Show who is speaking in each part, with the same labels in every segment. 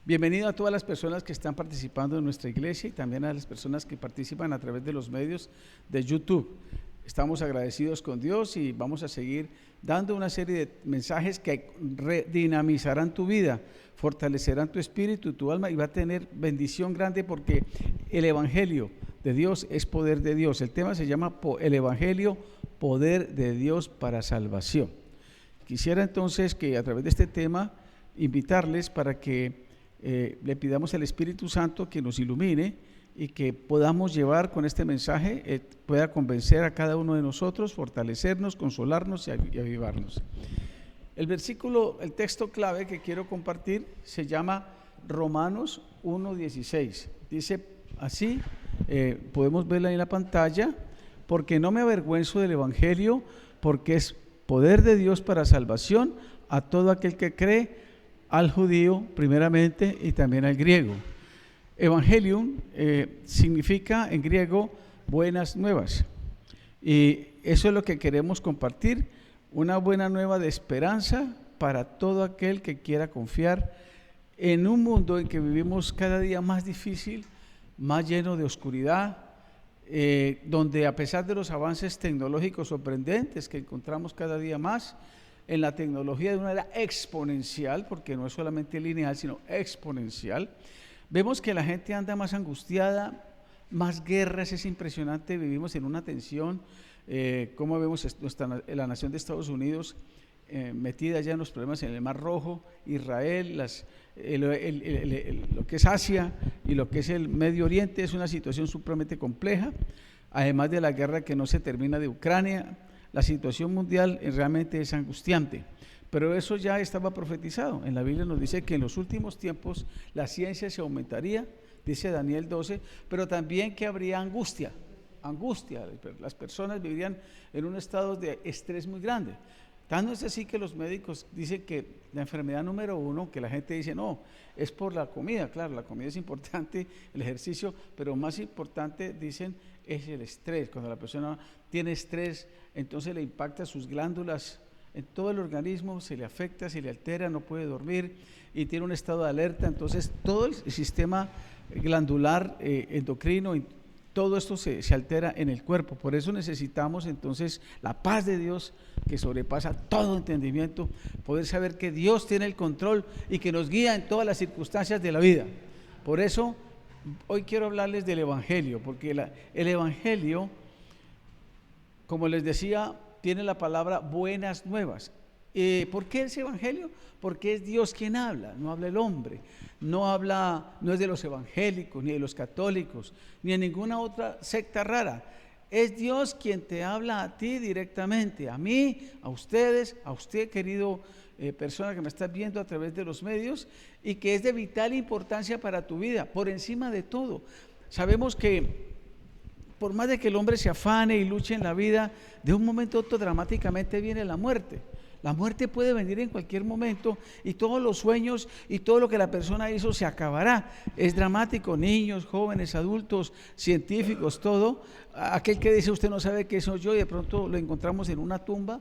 Speaker 1: Bienvenido a todas las personas que están participando en nuestra iglesia y también a las personas que participan a través de los medios de YouTube. Estamos agradecidos con Dios y vamos a seguir dando una serie de mensajes que redinamizarán tu vida, fortalecerán tu espíritu, tu alma, y va a tener bendición grande porque el Evangelio de Dios es poder de Dios. El tema se llama el Evangelio, poder de Dios para salvación. Quisiera entonces que a través de este tema invitarles para que le pidamos al Espíritu Santo que nos ilumine y que podamos llevar con este mensaje, pueda convencer a cada uno de nosotros, fortalecernos, consolarnos y avivarnos. El texto clave que quiero compartir se llama Romanos 1:16. Dice así, podemos verla en la pantalla: porque no me avergüenzo del Evangelio, porque es poder de Dios para salvación a todo aquel que cree, al judío primeramente y también al griego. Evangelium significa en griego buenas nuevas, y eso es lo que queremos compartir, una buena nueva de esperanza para todo aquel que quiera confiar en un mundo en que vivimos cada día más difícil, más lleno de oscuridad, donde a pesar de los avances tecnológicos sorprendentes que encontramos cada día más en la tecnología de una era exponencial, porque no es solamente lineal, sino exponencial, vemos que la gente anda más angustiada, más guerras, es impresionante, vivimos en una tensión, como vemos la nación de Estados Unidos metida ya en los problemas en el Mar Rojo, Israel, lo que es Asia y lo que es el Medio Oriente, es una situación supremamente compleja, además de la guerra que no se termina de Ucrania. La situación mundial realmente es angustiante, pero eso ya estaba profetizado. En la Biblia nos dice que en los últimos tiempos la ciencia se aumentaría, dice Daniel 12, pero también que habría angustia, las personas vivirían en un estado de estrés muy grande. Tanto es así que los médicos dicen que la enfermedad número uno, que la gente dice no, es por la comida. Claro, la comida es importante, el ejercicio, pero más importante, dicen, es el estrés. Cuando la persona tiene estrés, entonces le impacta sus glándulas en todo el organismo, se le afecta, se le altera, no puede dormir y tiene un estado de alerta. Entonces todo el sistema glandular, endocrino, todo esto se altera en el cuerpo. Por eso necesitamos entonces la paz de Dios que sobrepasa todo entendimiento, poder saber que Dios tiene el control y que nos guía en todas las circunstancias de la vida. Por eso hoy quiero hablarles del Evangelio, porque el Evangelio, como les decía, tiene la palabra buenas nuevas. ¿Por qué ese Evangelio? Porque es Dios quien habla, no habla el hombre, no es de los evangélicos, ni de los católicos, ni de ninguna otra secta rara. Es Dios quien te habla a ti directamente, a mí, a ustedes, a usted, querido persona que me estás viendo a través de los medios, y que es de vital importancia para tu vida, por encima de todo. Sabemos que por más de que el hombre se afane y luche en la vida, de un momento a otro dramáticamente viene la muerte. La muerte puede venir en cualquier momento y todos los sueños y todo lo que la persona hizo se acabará. Es dramático, niños, jóvenes, adultos, científicos, todo. Aquel que dice usted no sabe qué soy yo y de pronto lo encontramos en una tumba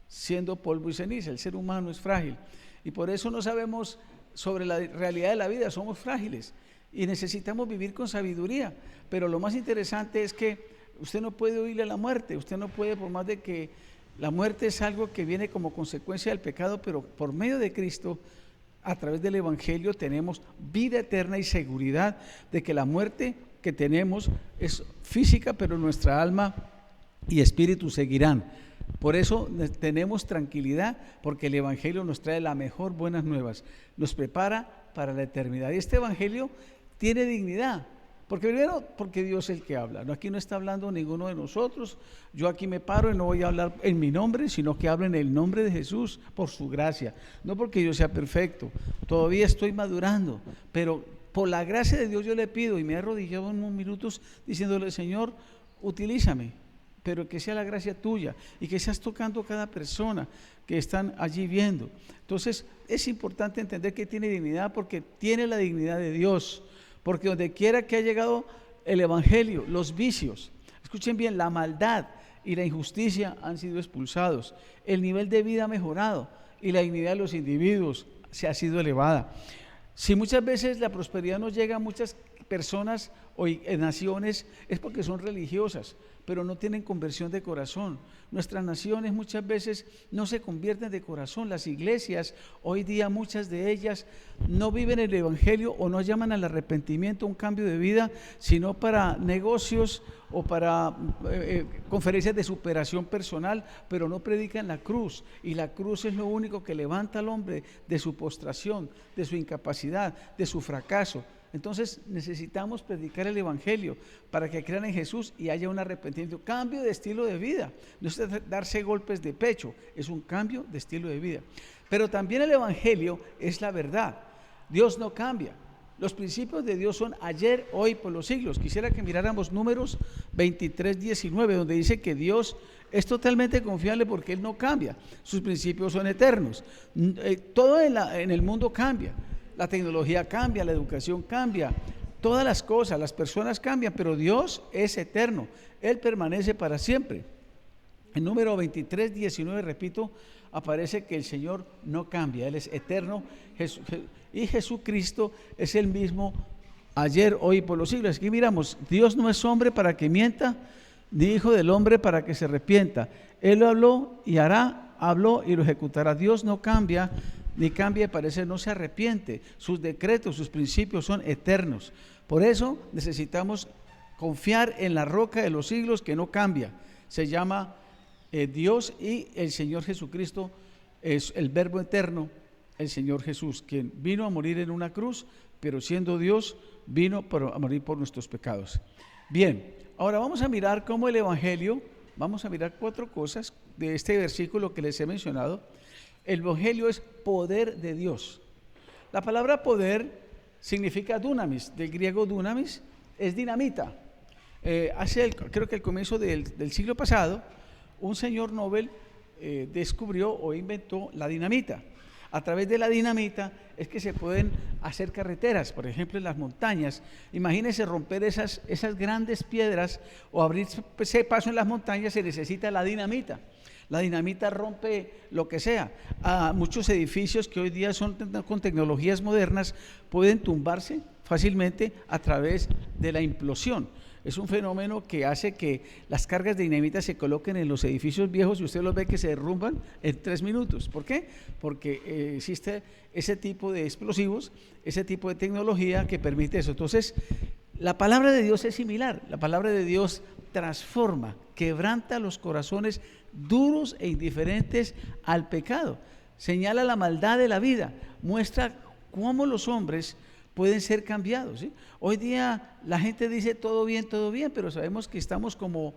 Speaker 1: siendo polvo y ceniza. El ser humano es frágil y por eso no sabemos sobre la realidad de la vida, somos frágiles y necesitamos vivir con sabiduría. Pero lo más interesante es que usted no puede huirle a la muerte, usted no puede, por más de que la muerte es algo que viene como consecuencia del pecado, pero por medio de Cristo, a través del Evangelio, tenemos vida eterna y seguridad de que la muerte que tenemos es física, pero nuestra alma y espíritu seguirán. Por eso tenemos tranquilidad, porque el Evangelio nos trae la mejor buenas nuevas, nos prepara para la eternidad. Y este Evangelio tiene dignidad. Porque primero, porque Dios es el que habla. No, aquí no está hablando ninguno de nosotros. Yo aquí me paro y no voy a hablar en mi nombre, sino que hablo en el nombre de Jesús por su gracia. No porque yo sea perfecto, todavía estoy madurando, pero por la gracia de Dios yo le pido, y me he arrodillado en unos minutos diciéndole: Señor, utilízame, pero que sea la gracia tuya y que seas tocando a cada persona que están allí viendo. Entonces es importante entender que tiene dignidad, porque tiene la dignidad de Dios. Porque donde quiera que ha llegado el Evangelio, los vicios, escuchen bien, la maldad y la injusticia han sido expulsados, el nivel de vida ha mejorado y la dignidad de los individuos se ha sido elevada. Si muchas veces la prosperidad nos llega a muchas personas o naciones, es porque son religiosas, pero no tienen conversión de corazón. Nuestras naciones muchas veces no se convierten de corazón. Las iglesias, hoy día muchas de ellas no viven el evangelio o no llaman al arrepentimiento, un cambio de vida, sino para negocios o para conferencias de superación personal, pero no predican la cruz, y la cruz es lo único que levanta al hombre de su postración, de su incapacidad, de su fracaso. Entonces necesitamos predicar el evangelio para que crean en Jesús y haya un arrepentimiento, cambio de estilo de vida. No es darse golpes de pecho, es un cambio de estilo de vida. Pero también el evangelio es la verdad. Dios no cambia. Los principios de Dios son ayer, hoy, por los siglos. Quisiera que miráramos Números 23:19, donde dice que Dios es totalmente confiable porque Él no cambia. Sus principios son eternos. Todo en el mundo cambia. La tecnología cambia, la educación cambia, todas las cosas, las personas cambian, pero Dios es eterno, Él permanece para siempre. En Número 23:19, repito, aparece que el Señor no cambia, Él es eterno, y Jesucristo es el mismo ayer, hoy y por los siglos. Aquí miramos, Dios no es hombre para que mienta, ni hijo del hombre para que se arrepienta. Él lo habló y hará, habló y lo ejecutará. Dios no cambia, ni cambia de parecer, no se arrepiente. Sus decretos, sus principios son eternos. Por eso necesitamos confiar en la roca de los siglos que no cambia. Se llama Dios, y el Señor Jesucristo es el Verbo eterno, el Señor Jesús, quien vino a morir en una cruz, pero siendo Dios vino a morir por nuestros pecados. Bien, ahora vamos a mirar cómo el evangelio, vamos a mirar 4 cosas de este versículo que les he mencionado. El evangelio es poder de Dios. La palabra poder significa dunamis, del griego dunamis, es dinamita. Creo que al comienzo del siglo pasado, un señor Nobel descubrió o inventó la dinamita. A través de la dinamita es que se pueden hacer carreteras, por ejemplo en las montañas. Imagínense romper esas grandes piedras o abrirse paso en las montañas, se necesita la dinamita. La dinamita rompe lo que sea. Muchos edificios que hoy día son con tecnologías modernas pueden tumbarse fácilmente a través de la implosión. Es un fenómeno que hace que las cargas de dinamita se coloquen en los edificios viejos y usted los ve que se derrumban en 3 minutos. ¿Por qué? Porque existe ese tipo de explosivos, ese tipo de tecnología que permite eso. Entonces, la palabra de Dios es similar. La palabra de Dios transforma, quebranta los corazones duros e indiferentes al pecado, señala la maldad de la vida, muestra cómo los hombres pueden ser cambiados, ¿sí? Hoy día la gente dice todo bien, pero sabemos que estamos como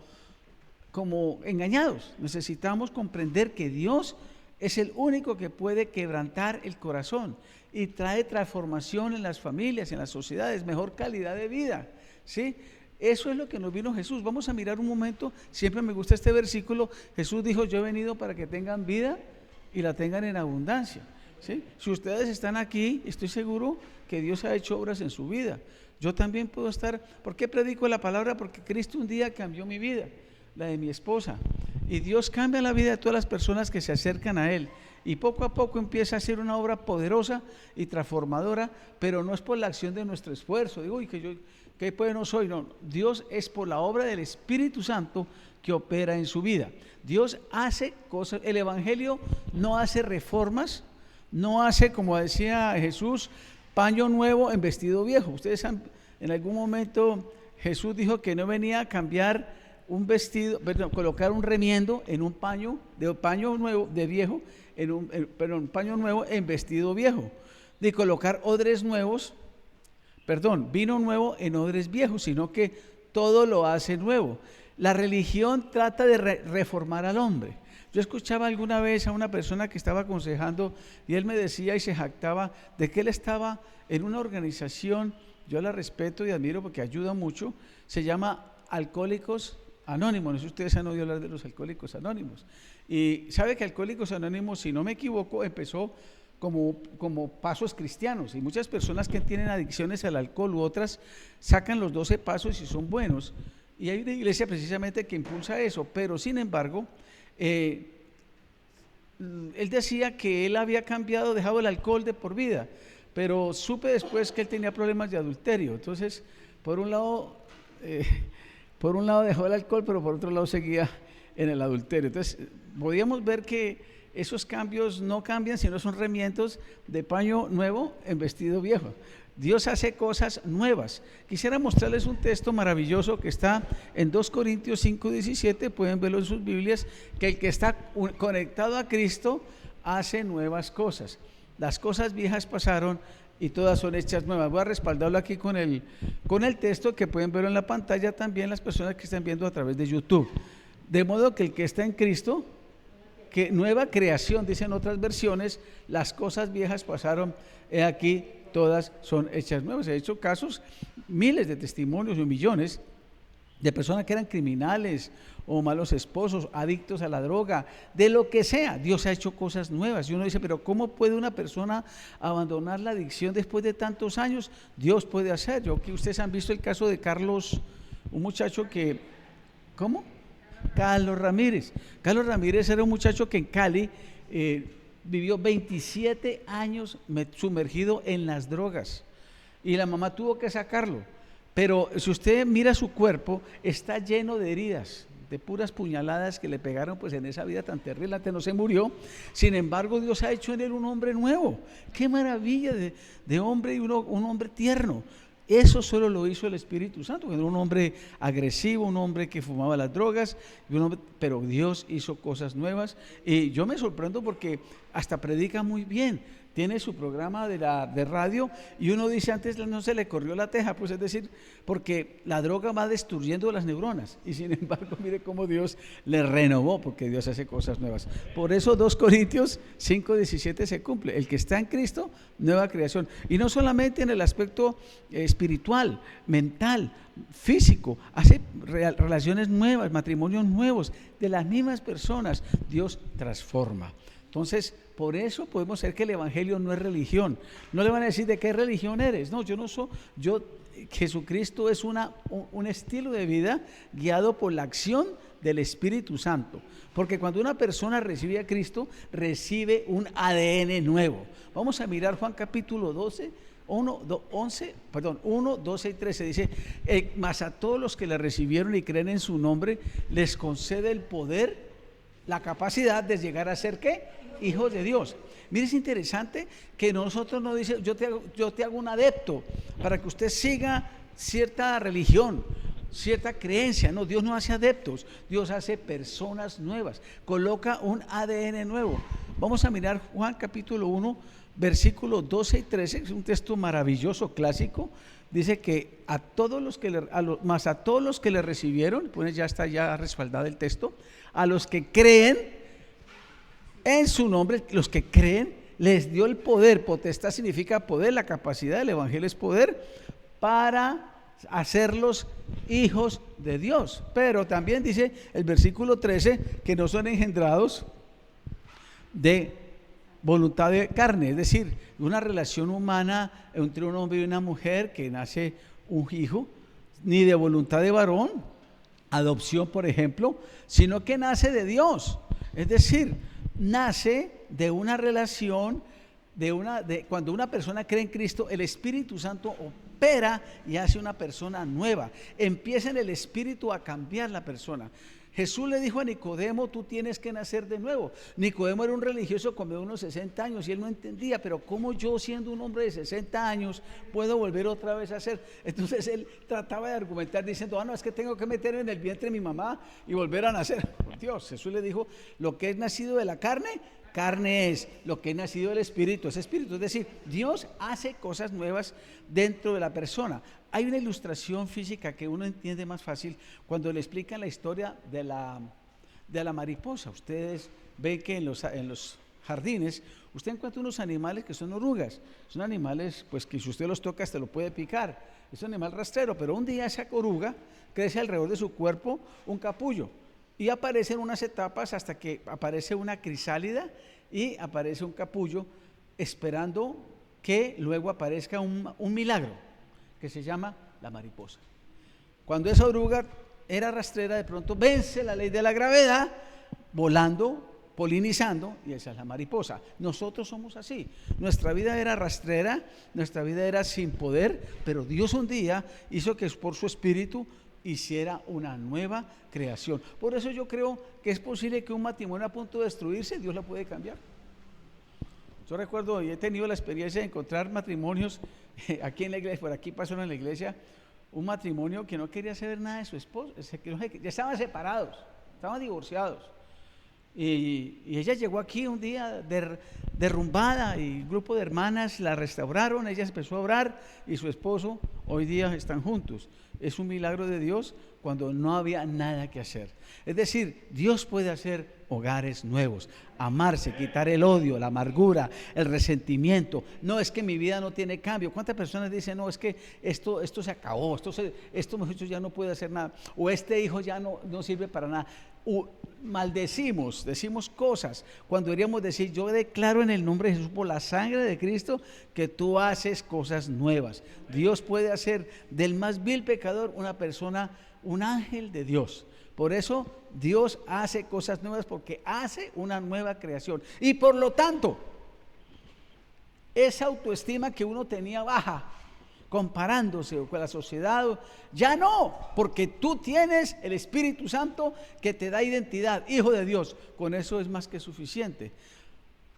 Speaker 1: engañados. Necesitamos comprender que Dios es el único que puede quebrantar el corazón y trae transformación en las familias, en las sociedades, mejor calidad de vida, ¿sí? Eso es lo que nos vino Jesús. Vamos a mirar un momento, siempre me gusta este versículo. Jesús dijo: yo he venido para que tengan vida y la tengan en abundancia, ¿sí? Si ustedes están aquí, estoy seguro que Dios ha hecho obras en su vida. Yo también puedo estar. ¿Por qué predico la palabra? Porque Cristo un día cambió mi vida, la de mi esposa, y Dios cambia la vida de todas las personas que se acercan a Él, y poco a poco empieza a hacer una obra poderosa y transformadora, pero no es por la acción de nuestro esfuerzo. Digo, que pues no soy, no. Dios es por la obra del Espíritu Santo que opera en su vida. Dios hace cosas. El evangelio no hace reformas, no hace, como decía Jesús, paño nuevo en vestido viejo. Ustedes en algún momento Jesús dijo que no venía a cambiar un vestido, colocar un remiendo en un paño nuevo de viejo, un paño nuevo en vestido viejo, de colocar vino nuevo en odres viejos, sino que todo lo hace nuevo. La religión trata de reformar al hombre. Yo escuchaba alguna vez a una persona que estaba aconsejando y él me decía y se jactaba de que él estaba en una organización, yo la respeto y admiro porque ayuda mucho, se llama Alcohólicos Anónimos. No sé si ustedes han oído hablar de los Alcohólicos Anónimos. Y sabe que Alcohólicos Anónimos, si no me equivoco, empezó como pasos cristianos, y muchas personas que tienen adicciones al alcohol u otras sacan los 12 pasos y son buenos, y hay una iglesia precisamente que impulsa eso, pero sin embargo él decía que él había dejado el alcohol de por vida, pero supe después que él tenía problemas de adulterio. Entonces, por un lado dejó el alcohol, pero por otro lado seguía en el adulterio. Entonces, podíamos ver que esos cambios no cambian, sino son remiendos de paño nuevo en vestido viejo. Dios hace cosas nuevas. Quisiera mostrarles un texto maravilloso que está en 2 Corintios 5:17, pueden verlo en sus Biblias, que el que está conectado a Cristo hace nuevas cosas. Las cosas viejas pasaron y todas son hechas nuevas. Voy a respaldarlo aquí con el texto que pueden verlo en la pantalla también las personas que están viendo a través de YouTube. De modo que el que está en Cristo, que nueva creación, dicen otras versiones, las cosas viejas pasaron, he aquí todas son hechas nuevas. He hecho casos, miles de testimonios y millones de personas que eran criminales o malos esposos, adictos a la droga, de lo que sea. Dios ha hecho cosas nuevas y uno dice, pero ¿cómo puede una persona abandonar la adicción después de tantos años? Dios puede hacer. Yo que ustedes han visto el caso de Carlos, un muchacho que, ¿cómo? Carlos Ramírez. Carlos Ramírez era un muchacho que en Cali vivió 27 años sumergido en las drogas y la mamá tuvo que sacarlo, pero si usted mira su cuerpo está lleno de heridas, de puras puñaladas que le pegaron pues en esa vida tan terrible. Antes no se murió, sin embargo Dios ha hecho en él un hombre nuevo. Qué maravilla de hombre, y un hombre tierno. Eso solo lo hizo el Espíritu Santo, que era un hombre agresivo, un hombre que fumaba las drogas, pero Dios hizo cosas nuevas. Y yo me sorprendo porque hasta predica muy bien, tiene su programa de radio, y uno dice, antes no se le corrió la teja, pues es decir, porque la droga va destruyendo las neuronas, y sin embargo mire cómo Dios le renovó, porque Dios hace cosas nuevas. Por eso 2 Corintios 5:17 se cumple: el que está en Cristo, nueva creación. Y no solamente en el aspecto espiritual, mental, físico, hace relaciones nuevas, matrimonios nuevos, de las mismas personas. Dios transforma. Entonces, por eso podemos ver que el evangelio no es religión. No le van a decir de qué religión eres. No, Jesucristo es un estilo de vida guiado por la acción del Espíritu Santo. Porque cuando una persona recibe a Cristo, recibe un ADN nuevo. Vamos a mirar Juan capítulo 1, 12 y 13. Dice, mas a todos los que le recibieron y creen en su nombre, les concede el poder, la capacidad de llegar a ser, ¿qué? Hijos de Dios. Mire, es interesante que nosotros no dice, yo te hago un adepto para que usted siga cierta religión, cierta creencia. No, Dios no hace adeptos, Dios hace personas nuevas, coloca un ADN nuevo. Vamos a mirar Juan capítulo 1, versículos 12 y 13, es un texto maravilloso, clásico. Dice que a todos los que le recibieron, pues ya está ya respaldado el texto, a los que creen en su nombre, los que creen, les dio el poder. Potestad significa poder, la capacidad, el evangelio es poder, para hacerlos hijos de Dios. Pero también dice el versículo 13 que no son engendrados de voluntad de carne, es decir, una relación humana entre un hombre y una mujer que nace un hijo, ni de voluntad de varón, adopción por ejemplo, sino que nace de Dios. Es decir, nace de una relación, cuando una persona cree en Cristo, el Espíritu Santo opera y hace una persona nueva. Empieza en el Espíritu a cambiar la persona. Jesús le dijo a Nicodemo, tú tienes que nacer de nuevo. Nicodemo era un religioso como de unos 60 años y él no entendía, pero ¿cómo yo, siendo un hombre de 60 años, puedo volver otra vez a ser? Entonces él trataba de argumentar diciendo, no, es que tengo que meter en el vientre de mi mamá y volver a nacer. Por Dios, Jesús le dijo, lo que es nacido de la carne, carne es; lo que es nacido del Espíritu es espíritu. Es decir, Dios hace cosas nuevas dentro de la persona. Hay una ilustración física que uno entiende más fácil cuando le explican la historia de la mariposa. Ustedes ven que en los jardines usted encuentra unos animales que son orugas. Son animales pues que si usted los toca hasta lo puede picar. Es un animal rastrero, pero un día esa oruga crece alrededor de su cuerpo un capullo y aparecen unas etapas hasta que aparece una crisálida y aparece un capullo, esperando que luego aparezca un milagro que se llama la mariposa. Cuando esa oruga era rastrera, de pronto vence la ley de la gravedad, volando polinizando, y esa es la mariposa. Nosotros somos así. Nuestra vida era rastrera, nuestra vida era sin poder, pero Dios un día hizo que por su espíritu hiciera una nueva creación. Por eso yo creo que es posible que un matrimonio a punto de destruirse, Dios lo puede cambiar. Yo recuerdo y he tenido la experiencia de encontrar matrimonios aquí en la iglesia, por aquí pasó en la iglesia, un matrimonio que no quería saber nada de su esposo, ya estaban separados, estaban divorciados. Y ella llegó aquí un día derrumbada, y un grupo de hermanas la restauraron, ella empezó a orar y su esposo hoy día están juntos. Es un milagro de Dios cuando no había nada que hacer. Es decir, Dios puede hacer hogares nuevos, amarse, quitar el odio, la amargura, el resentimiento. No, es que mi vida no tiene cambio. ¿Cuántas personas dicen, no, es que esto se acabó, esto mejor dicho, ya no puede hacer nada, o este hijo ya no sirve para nada? Maldecimos, decimos cosas cuando deberíamos decir, yo declaro en el nombre de Jesús, por la sangre de Cristo, que tú haces cosas nuevas. Dios puede hacer del más vil pecador una persona, un ángel de Dios. Por eso Dios hace cosas nuevas, porque hace una nueva creación. Y por lo tanto, esa autoestima que uno tenía baja, comparándose con la sociedad, ya no, porque tú tienes el Espíritu Santo que te da identidad, hijo de Dios. Con eso es más que suficiente.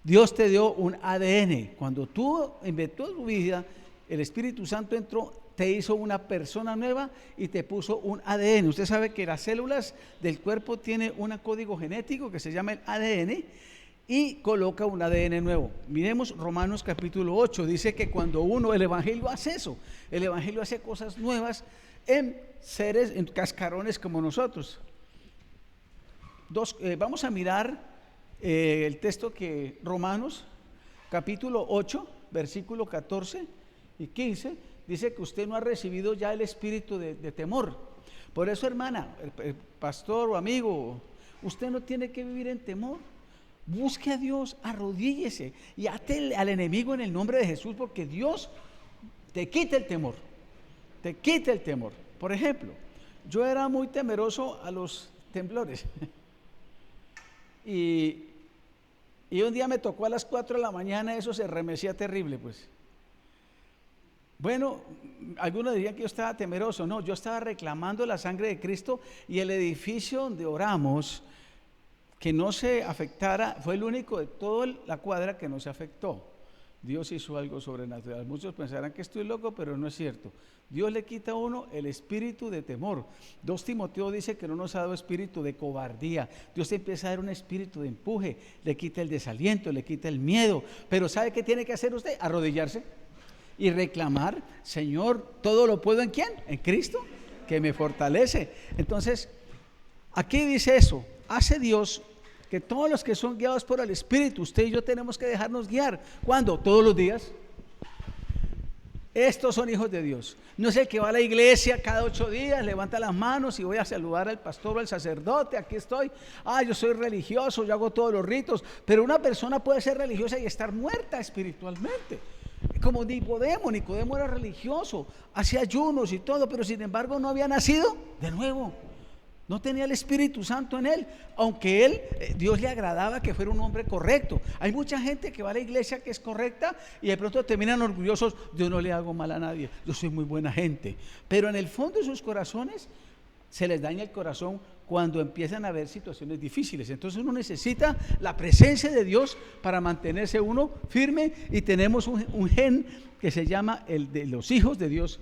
Speaker 1: Dios te dio un ADN. Cuando tú inventó tu vida, el Espíritu Santo entró, te hizo una persona nueva y te puso un ADN. Usted sabe que las células del cuerpo tienen un código genético que se llama el ADN, y coloca un ADN nuevo. Miremos Romanos capítulo 8, dice que cuando el Evangelio hace eso, el Evangelio hace cosas nuevas en seres, en cascarones como nosotros. Vamos a mirar el texto que Romanos capítulo 8, versículo 14 y 15, dice que usted no ha recibido ya el espíritu de temor. Por eso, hermana, pastor o amigo, usted no tiene que vivir en temor. Busque a Dios, arrodíllese y ate al enemigo en el nombre de Jesús, porque Dios te quita el temor, te quita el temor. Por ejemplo, yo era muy temeroso a los temblores y un día me tocó a las 4 de la mañana, eso se remecía terrible, pues. Bueno, algunos dirían que yo estaba temeroso. No, yo estaba reclamando la sangre de Cristo, y el edificio donde oramos, que no se afectara, fue el único de toda la cuadra que no se afectó. Dios hizo algo sobrenatural. Muchos pensarán que estoy loco, pero no es cierto. Dios le quita a uno el espíritu de temor. 2 Timoteo dice que no nos ha dado espíritu de cobardía. Dios te empieza a dar un espíritu de empuje, le quita el desaliento, le quita el miedo. Pero ¿sabe qué tiene que hacer usted? Arrodillarse y reclamar, Señor, todo lo puedo ¿en quién? En Cristo, que me fortalece. Entonces, aquí dice eso, hace Dios que todos los que son guiados por el Espíritu, usted y yo tenemos que dejarnos guiar. ¿Cuándo? Todos los días. Estos son hijos de Dios. No es el que va a la iglesia cada 8 días, levanta las manos y voy a saludar al pastor o al sacerdote, aquí estoy. Yo soy religioso, yo hago todos los ritos. Pero una persona puede ser religiosa y estar muerta espiritualmente. Como Nicodemo era religioso, hacía ayunos y todo, pero sin embargo no había nacido de nuevo. No tenía el Espíritu Santo en él, aunque Dios le agradaba que fuera un hombre correcto. Hay mucha gente que va a la iglesia que es correcta y de pronto terminan orgullosos. Yo no le hago mal a nadie, yo soy muy buena gente. Pero en el fondo de sus corazones se les daña el corazón cuando empiezan a haber situaciones difíciles. Entonces uno necesita la presencia de Dios para mantenerse uno firme, y tenemos un gen que se llama el de los hijos de Dios.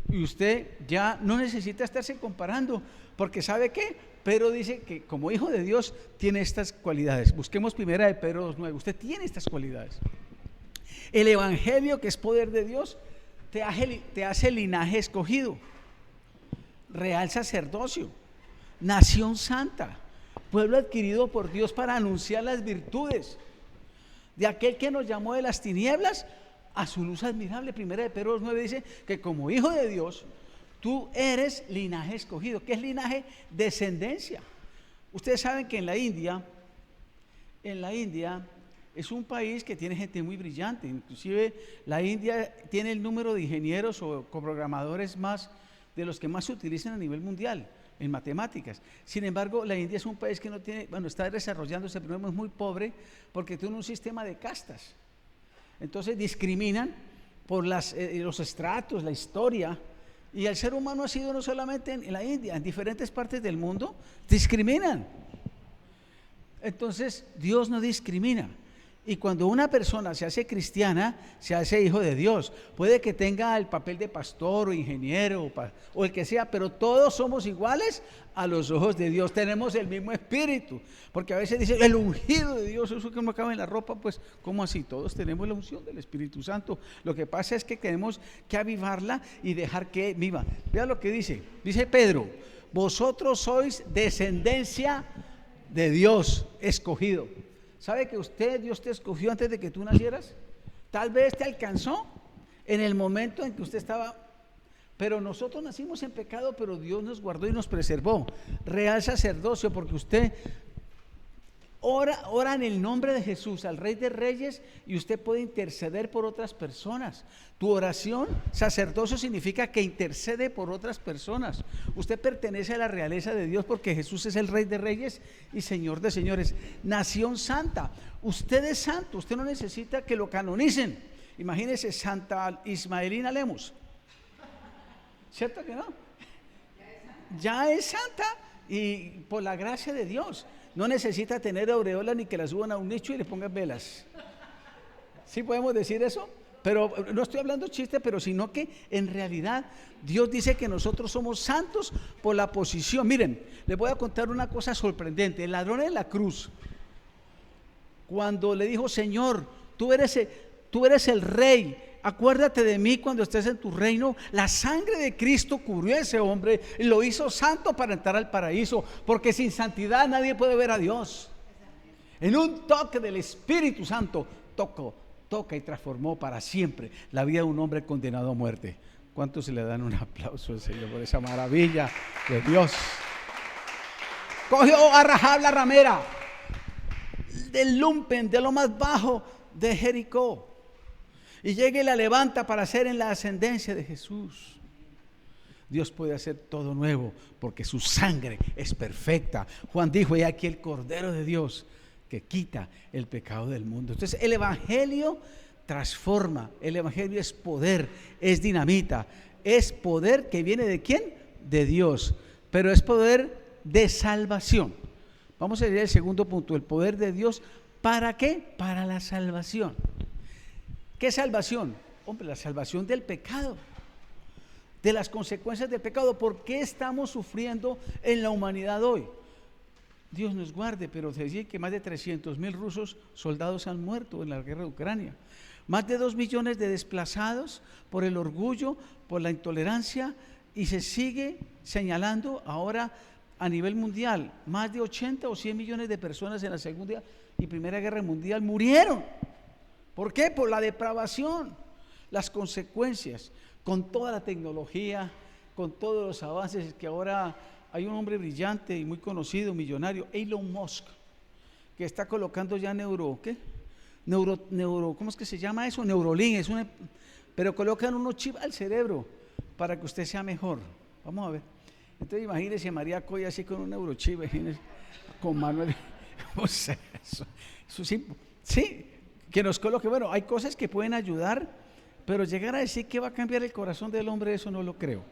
Speaker 1: Y usted ya no necesita estarse comparando, porque ¿sabe qué? Pedro dice que como hijo de Dios tiene estas cualidades. Busquemos primera de Pedro 2:9. Usted tiene estas cualidades. El Evangelio, que es poder de Dios, te hace linaje escogido, real sacerdocio, nación santa, pueblo adquirido por Dios para anunciar las virtudes de aquel que nos llamó de las tinieblas a su luz admirable. Primera de Pedro 2:9 dice que como hijo de Dios tú eres linaje escogido. ¿Qué es linaje? Descendencia. Ustedes saben que en la India es un país que tiene gente muy brillante. Inclusive la India tiene el número de ingenieros o coprogramadores más de los que más se utilizan a nivel mundial. en matemáticas. Sin embargo, la India es un país que no tiene, bueno, está desarrollándose, pero es muy pobre porque tiene un sistema de castas. Entonces discriminan por los estratos, la historia, y el ser humano ha sido no solamente en la India, en diferentes partes del mundo, discriminan. Entonces, Dios no discrimina. Y cuando una persona se hace cristiana, se hace hijo de Dios. Puede que tenga el papel de pastor o ingeniero o el que sea, pero todos somos iguales a los ojos de Dios. Tenemos el mismo espíritu. Porque a veces dicen, el ungido de Dios, eso que no cabe en la ropa, pues, ¿cómo así? Todos tenemos la unción del Espíritu Santo. Lo que pasa es que tenemos que avivarla y dejar que viva. Vea lo que dice. Dice Pedro, vosotros sois descendencia de Dios escogido. ¿Sabe que Dios te escogió antes de que tú nacieras? Tal vez te alcanzó en el momento en que usted estaba, pero nosotros nacimos en pecado, pero Dios nos guardó y nos preservó. Real sacerdocio, porque usted ora en el nombre de Jesús, al Rey de Reyes, y usted puede interceder por otras personas. Tu oración, sacerdocio, significa que intercede por otras personas. Usted pertenece a la realeza de Dios porque Jesús es el Rey de Reyes y Señor de Señores. Nación santa, usted es santo, usted no necesita que lo canonicen. Imagínese Santa Ismaelina Lemus, ¿cierto que no? Ya es santa y por la gracia de Dios. No necesita tener aureola ni que la suban a un nicho y le pongan velas. ¿Sí podemos decir eso? Pero no estoy hablando chiste, pero sino que en realidad Dios dice que nosotros somos santos por la posición. Miren, les voy a contar una cosa sorprendente. El ladrón en la cruz, cuando le dijo, Señor, tú eres el rey, acuérdate de mí cuando estés en tu reino. La sangre de Cristo cubrió a ese hombre y lo hizo santo para entrar al paraíso, porque sin santidad nadie puede ver a Dios. En un toque del Espíritu Santo toca y transformó para siempre la vida de un hombre condenado a muerte. ¿Cuántos se le dan un aplauso al Señor por esa maravilla de Dios? Cogió a Rahab la ramera del lumpen, de lo más bajo de Jericó, y llega y la levanta para hacer en la ascendencia de Jesús. Dios puede hacer todo nuevo porque su sangre es perfecta. Juan dijo, he aquí el Cordero de Dios que quita el pecado del mundo. Entonces el Evangelio transforma, el Evangelio es poder, es dinamita, es poder que viene ¿de quién? De Dios, pero es poder de salvación. Vamos a leer el segundo punto, el poder de Dios. ¿Para qué? Para la salvación. ¿Qué salvación? Hombre, la salvación del pecado, de las consecuencias del pecado. ¿Por qué estamos sufriendo en la humanidad hoy? Dios nos guarde, pero se dice que más de 300,000 rusos soldados han muerto en la guerra de Ucrania. Más de 2 millones de desplazados por el orgullo, por la intolerancia, y se sigue señalando ahora a nivel mundial. Más de 80 o 100 millones de personas en la Segunda y Primera Guerra Mundial murieron. ¿Por qué? Por la depravación, las consecuencias, con toda la tecnología, con todos los avances que ahora hay un hombre brillante y muy conocido, millonario, Elon Musk, que está colocando ya ¿cómo es que se llama eso? Neurolink, pero colocan unos chips al cerebro para que usted sea mejor. Vamos a ver. Entonces imagínese a María Coy así con un neurochip, con Manuel. O sea, eso sí, que nos coloque. Bueno, hay cosas que pueden ayudar, pero llegar a decir que va a cambiar el corazón del hombre, eso no lo creo.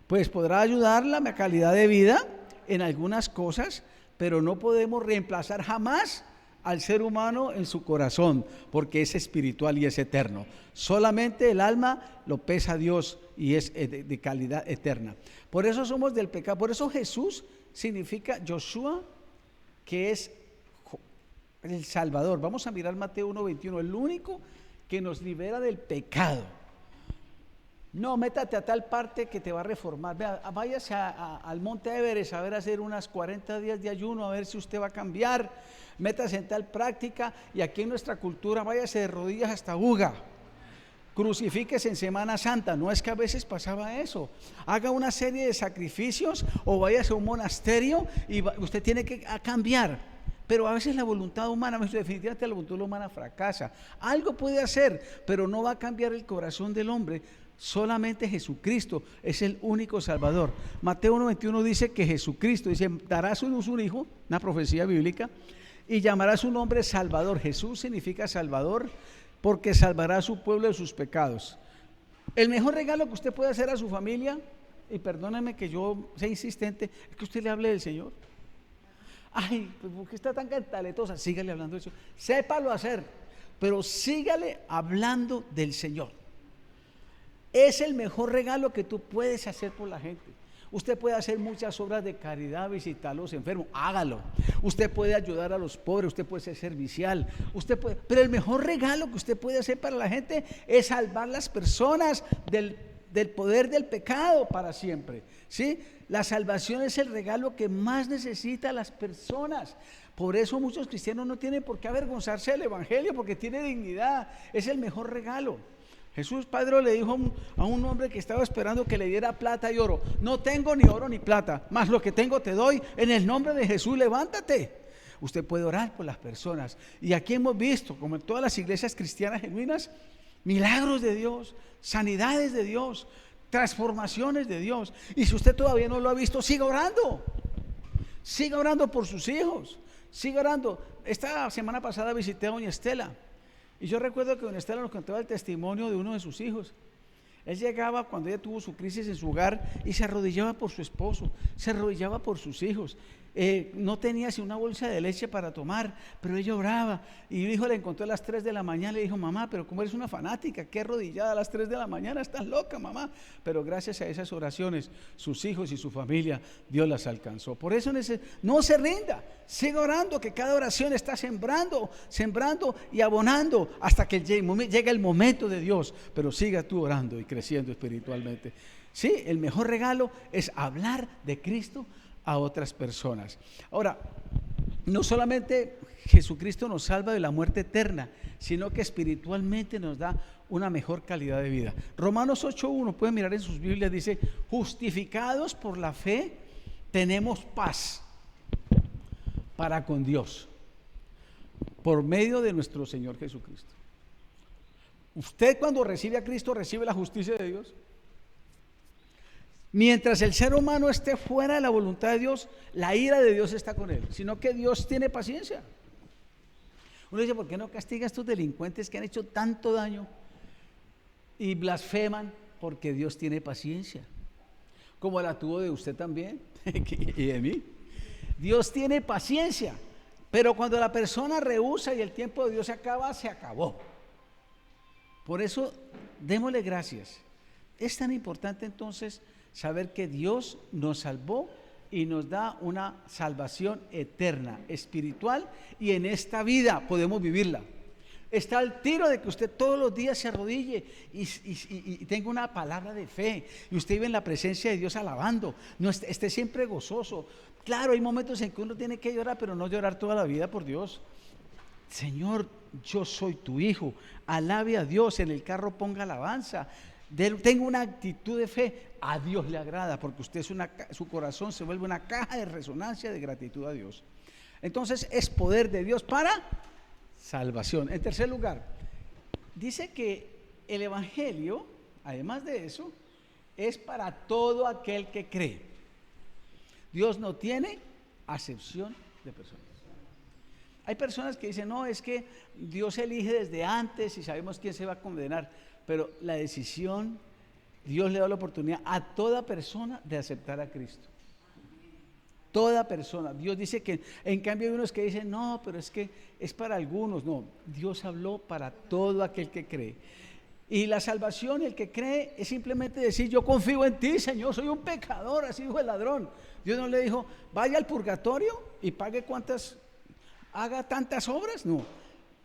Speaker 1: Pues podrá ayudarla a la calidad de vida en algunas cosas, pero no podemos reemplazar jamás al ser humano en su corazón, porque es espiritual y es eterno. Solamente el alma lo pesa a Dios y es de calidad eterna. Por eso somos del pecado. Por eso Jesús significa Yoshua, que es el Salvador. Vamos a mirar Mateo 1:21, el único que nos libera del pecado. No, métate a tal parte que te va a reformar. Váyase al Monte Everest a ver, hacer unas 40 días de ayuno, a ver si usted va a cambiar. Métase en tal práctica, y aquí en nuestra cultura váyase de rodillas hasta Buga. Crucifíquese en Semana Santa. No es que a veces pasaba eso. Haga una serie de sacrificios o váyase a un monasterio y usted tiene que cambiar. Pero a veces la voluntad humana, definitivamente la voluntad humana fracasa. Algo puede hacer, pero no va a cambiar el corazón del hombre. Solamente Jesucristo es el único Salvador. Mateo 1:21 dice que Jesucristo, dice, dará a su luz un hijo, una profecía bíblica, y llamará su nombre Salvador. Jesús significa Salvador porque salvará a su pueblo de sus pecados. El mejor regalo que usted puede hacer a su familia, y perdóneme que yo sea insistente, es que usted le hable del Señor. Ay, pues porque está tan cantaletosa, sígale hablando del Señor. Sépalo hacer, pero sígale hablando del Señor. Es el mejor regalo que tú puedes hacer por la gente. Usted puede hacer muchas obras de caridad, visitar a los enfermos, hágalo. Usted puede ayudar a los pobres, usted puede ser servicial, pero el mejor regalo que usted puede hacer para la gente es salvar las personas del poder del pecado para siempre, ¿sí? La salvación es el regalo que más necesitan las personas. Por eso muchos cristianos no tienen por qué avergonzarse del evangelio, porque tiene dignidad, es el mejor regalo. Jesús Padre le dijo a un hombre que estaba esperando que le diera plata y oro: no tengo ni oro ni plata, mas lo que tengo te doy, en el nombre de Jesús levántate. Usted puede orar por las personas, y aquí hemos visto, como en todas las iglesias cristianas genuinas, milagros de Dios, sanidades de Dios, transformaciones de Dios. Y si usted todavía no lo ha visto, siga orando por sus hijos, siga orando. Esta semana pasada visité a doña Estela, y yo recuerdo que doña Estela nos contaba el testimonio de uno de sus hijos. Él llegaba cuando ella tuvo su crisis en su hogar y se arrodillaba por su esposo, se arrodillaba por sus hijos. No tenía sino una bolsa de leche para tomar, pero ella oraba, y el hijo la encontró a las 3 de la mañana. Le dijo: mamá, pero como eres una fanática, qué arrodillada a las 3 de la mañana, estás loca, mamá. Pero gracias a esas oraciones, sus hijos y su familia, Dios las alcanzó. Por eso no se rinda, siga orando, que cada oración está sembrando y abonando hasta que llegue el momento de Dios. Pero siga tú orando y creciendo espiritualmente. Sí, el mejor regalo es hablar de Cristo a otras personas. Ahora, no solamente Jesucristo nos salva de la muerte eterna, sino que espiritualmente nos da una mejor calidad de vida. Romanos 8:1, pueden mirar en sus Biblias, dice: justificados por la fe, tenemos paz para con Dios, por medio de nuestro Señor Jesucristo. Usted, cuando recibe a Cristo, recibe la justicia de Dios. Mientras el ser humano esté fuera de la voluntad de Dios, la ira de Dios está con él, sino que Dios tiene paciencia. Uno dice: ¿por qué no castiga a estos delincuentes que han hecho tanto daño y blasfeman? Porque Dios tiene paciencia, como la tuvo de usted también y de mí. Dios tiene paciencia, pero cuando la persona rehúsa y el tiempo de Dios se acaba, se acabó. Por eso démosle gracias. Es tan importante entonces saber que Dios nos salvó y nos da una salvación eterna, espiritual, y en esta vida podemos vivirla. Está al tiro de que usted todos los días se arrodille y tenga una palabra de fe, y usted vive en la presencia de Dios alabando, no esté siempre gozoso. Claro, hay momentos en que uno tiene que llorar, pero no llorar toda la vida, por Dios. Señor, yo soy tu hijo, alabe a Dios, en el carro ponga alabanza. Tengo una actitud de fe, a Dios le agrada, porque usted su corazón se vuelve una caja de resonancia de gratitud a Dios. Entonces es poder de Dios para salvación. En tercer lugar, dice que el evangelio, además de eso, es para todo aquel que cree. Dios no tiene acepción de personas. Hay personas que dicen: no, es que Dios elige desde antes y sabemos quién se va a condenar. Pero la decisión, Dios le da la oportunidad a toda persona de aceptar a Cristo. Toda persona. Dios dice que, en cambio, hay unos que dicen: no, pero es que es para algunos. No, Dios habló para todo aquel que cree. Y la salvación, el que cree, es simplemente decir: yo confío en ti, Señor, soy un pecador, así dijo el ladrón. Dios no le dijo: vaya al purgatorio y pague haga tantas obras. No,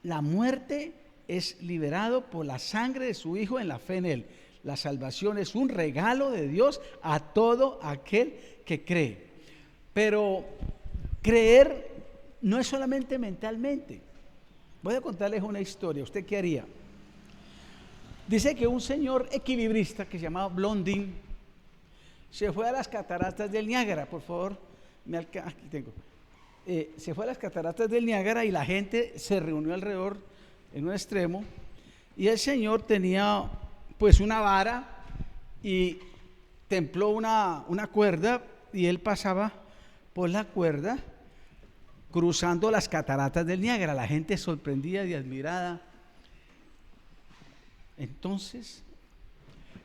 Speaker 1: la muerte es liberado por la sangre de su Hijo en la fe en Él. La salvación es un regalo de Dios a todo aquel que cree. Pero creer no es solamente mentalmente. Voy a contarles una historia. ¿Usted qué haría? Dice que un señor equilibrista que se llamaba Blondin se fue a las cataratas del Niágara. Por favor, aquí tengo. se fue a las cataratas del Niágara y la gente se reunió alrededor en un extremo, y el Señor tenía pues una vara y templó una cuerda, y él pasaba por la cuerda cruzando las cataratas del Niágara. La gente sorprendida y admirada. Entonces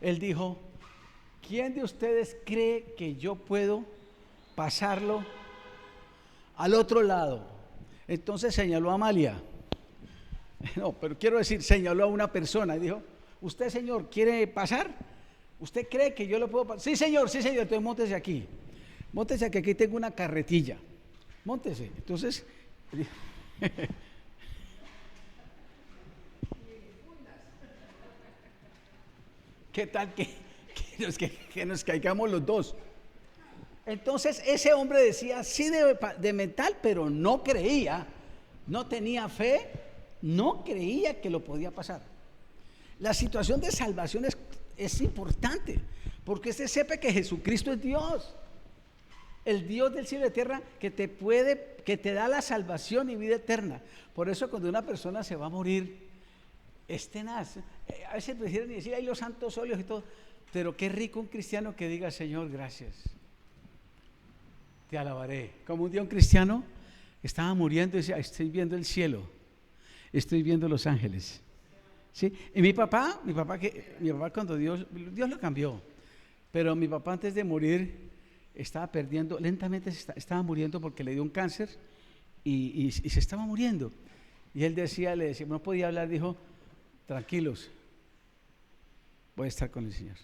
Speaker 1: él dijo: ¿quién de ustedes cree que yo puedo pasarlo al otro lado? Entonces señaló a Amalia. No, pero quiero decir, señaló a una persona y dijo: ¿usted, señor, quiere pasar? ¿Usted cree que yo lo puedo pasar? Sí, señor, entonces móntese aquí. Móntese aquí tengo una carretilla. Móntese. Entonces, ¿qué tal que nos caigamos los dos? Entonces ese hombre decía sí de metal, pero no creía, no tenía fe, no creía que lo podía pasar. La situación de salvación es importante, porque usted sepa que Jesucristo es Dios, el Dios del cielo y de tierra, que te da la salvación y vida eterna. Por eso cuando una persona se va a morir, es tenaz. A veces prefieren decir: ay, los santos óleos y todo, pero qué rico un cristiano que diga: Señor, gracias, te alabaré. Como un día un cristiano estaba muriendo y decía: estoy viendo el cielo, estoy viendo los ángeles. ¿Sí? Y mi papá cuando Dios lo cambió, pero mi papá antes de morir estaba perdiendo, lentamente estaba muriendo porque le dio un cáncer y se estaba muriendo. Y él le decía, no podía hablar, dijo: tranquilos, voy a estar con el Señor.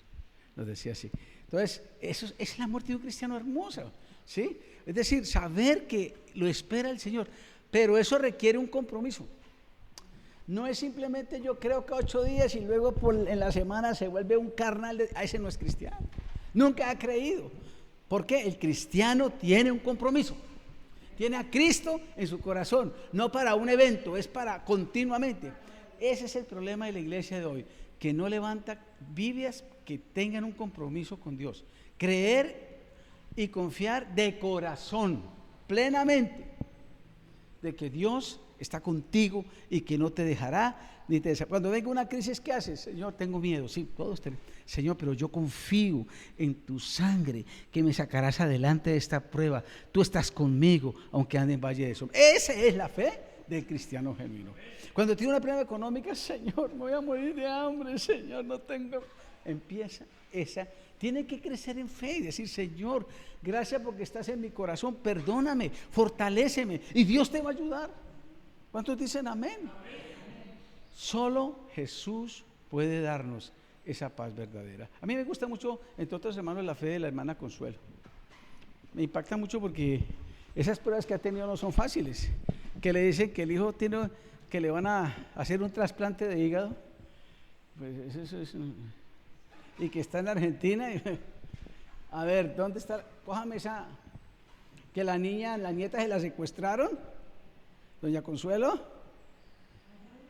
Speaker 1: Nos decía así. Entonces, eso es la muerte de un cristiano hermosa, ¿sí? Es decir, saber que lo espera el Señor, pero eso requiere un compromiso. No es simplemente yo creo que 8 días y luego en la semana se vuelve un carnal. Ese no es cristiano. Nunca ha creído. Porque el cristiano tiene un compromiso. Tiene a Cristo en su corazón, no para un evento, es para continuamente. Ese es el problema de la iglesia de hoy, que no levanta Biblias que tengan un compromiso con Dios. Creer y confiar de corazón, plenamente, de que Dios está contigo y que no te dejará ni te desamparará. Cuando venga una crisis, ¿qué haces? Señor, tengo miedo. Sí, todos tenemos. Señor, pero yo confío en tu sangre, que me sacarás adelante de esta prueba. Tú estás conmigo, aunque ande en valle de sombra. Esa es la fe del cristiano genuino. Cuando tiene una prueba económica: Señor, me voy a morir de hambre, Señor, no tengo. Empieza esa. Tiene que crecer en fe y decir: Señor, gracias porque estás en mi corazón, perdóname, fortaléceme, y Dios te va a ayudar. ¿Cuántos dicen amén? Solo Jesús puede darnos esa paz verdadera. A mí me gusta mucho, entre otros hermanos, la fe de la hermana Consuelo. Me impacta mucho porque esas pruebas que ha tenido no son fáciles. Que le dicen que el hijo tiene, que le van a hacer un trasplante de hígado, pues eso es, y que está en Argentina. A ver, ¿dónde está? Cójame esa, que la nieta se la secuestraron, doña Consuelo,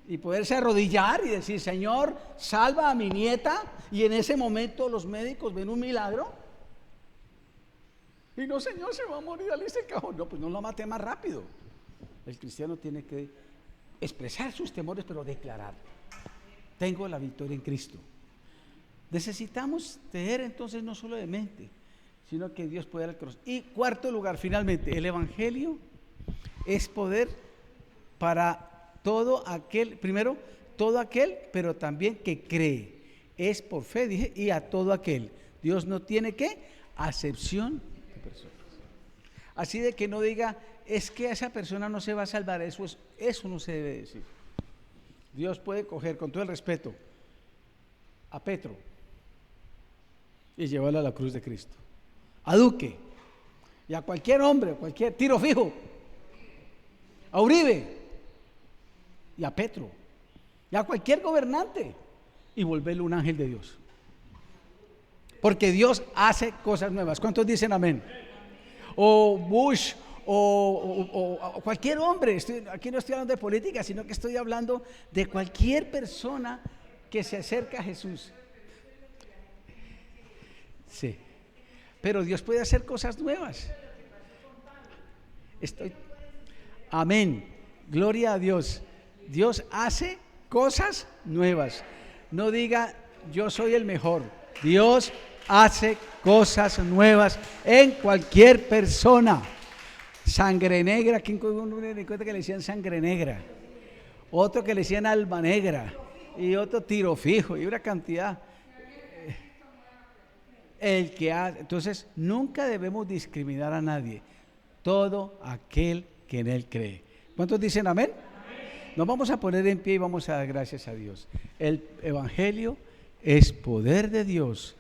Speaker 1: y poderse arrodillar y decir: Señor, salva a mi nieta. Y en ese momento los médicos ven un milagro. Y no, Señor, se va a morir, dale ese cajón. No, pues no lo mate más rápido. El cristiano tiene que expresar sus temores, pero declarar: tengo la victoria en Cristo. Necesitamos tener entonces no solo de mente, sino que Dios puede dar el corazón. Y cuarto lugar, finalmente, el evangelio es poder para todo aquel, primero, todo aquel, pero también que cree. Es por fe, dije, y a todo aquel. Dios no tiene ¿qué? Acepción de personas. Así de que no diga: es que esa persona no se va a salvar. Eso no se debe decir. Dios puede coger, con todo el respeto, a Petro y llevarlo a la cruz de Cristo, a Duque y a cualquier hombre, cualquier tiro fijo, a Uribe y a Petro y a cualquier gobernante, y volverlo un ángel de Dios, porque Dios hace cosas nuevas. ¿Cuántos dicen amén? O Bush o cualquier hombre. Aquí no estoy hablando de política, sino que estoy hablando de cualquier persona que se acerca a Jesús. Sí, pero Dios puede hacer cosas nuevas. Amén. Gloria a Dios. Dios hace cosas nuevas. No diga yo soy el mejor. Dios hace cosas nuevas en cualquier persona. Sangre negra, ¿quién cuenta que le decían sangre negra? Otro que le decían alma negra, y otro tiro fijo, y una cantidad. El que hace, entonces nunca debemos discriminar a nadie. Todo aquel que en él cree. ¿Cuántos dicen amén? Nos vamos a poner en pie y vamos a dar gracias a Dios. El evangelio es poder de Dios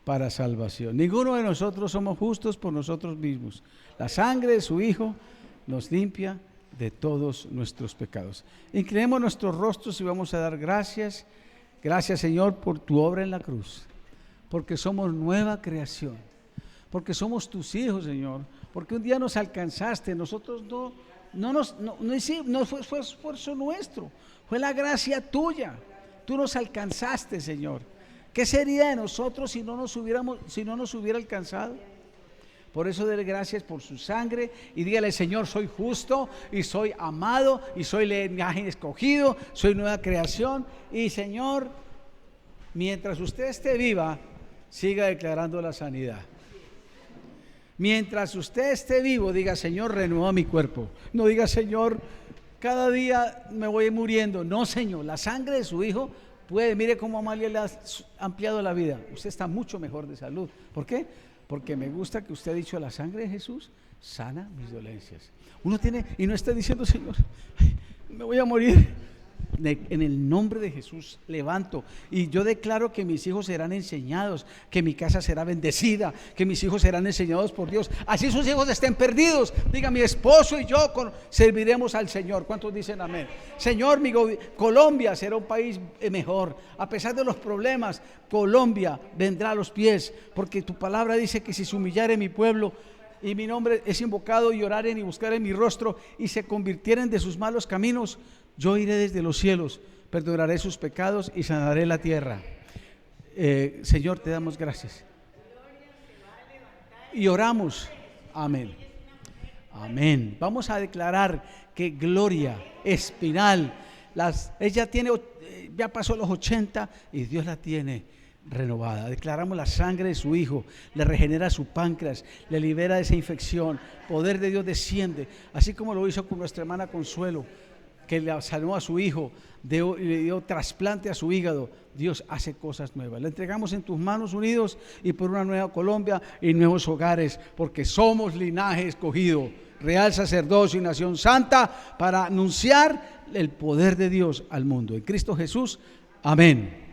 Speaker 1: para salvación. Ninguno de nosotros somos justos por nosotros mismos. La sangre de su Hijo nos limpia de todos nuestros pecados. Inclinemos nuestros rostros y vamos a dar gracias. Gracias, Señor, por tu obra en la cruz, porque somos nueva creación, porque somos tus hijos, Señor, porque un día nos alcanzaste. Nosotros no fue esfuerzo nuestro, fue la gracia tuya. Tú nos alcanzaste, Señor. ¿Qué sería de nosotros si no nos hubiera alcanzado? Por eso dele gracias por su sangre y dígale: Señor, soy justo y soy amado y soy linaje escogido, soy nueva creación. Y Señor, mientras usted esté viva, siga declarando la sanidad. Mientras usted esté vivo, diga: Señor, renueva mi cuerpo. No diga: Señor, cada día me voy muriendo. No, Señor, la sangre de su Hijo puede. Mire cómo Amalia le ha ampliado la vida. Usted está mucho mejor de salud. ¿Por qué? Porque me gusta que usted ha dicho: la sangre de Jesús sana mis dolencias. Uno tiene, y no está diciendo: Señor, me voy a morir. En el nombre de Jesús levanto y yo declaro que mis hijos serán enseñados, que mi casa será bendecida, que mis hijos serán enseñados por Dios. Así sus hijos estén perdidos, diga: mi esposo y yo serviremos al Señor. ¿Cuántos dicen amén? Señor, Colombia será un país mejor. A pesar de los problemas, Colombia vendrá a los pies, porque tu palabra dice que si se humillare mi pueblo y mi nombre es invocado, y oraren y buscaren mi rostro y se convirtieren de sus malos caminos, yo iré desde los cielos, perdonaré sus pecados y sanaré la tierra. Señor, te damos gracias. Y oramos. Amén. Amén. Vamos a declarar que Gloria Espinal, ella ya pasó los 80 y Dios la tiene renovada. Declaramos la sangre de su Hijo, le regenera su páncreas, le libera de esa infección. Poder de Dios desciende, así como lo hizo con nuestra hermana Consuelo, que le sanó a su hijo, le dio trasplante a su hígado. Dios hace cosas nuevas. Le entregamos en tus manos, unidos y por una nueva Colombia y nuevos hogares, porque somos linaje escogido, real sacerdocio y nación santa, para anunciar el poder de Dios al mundo. En Cristo Jesús, amén.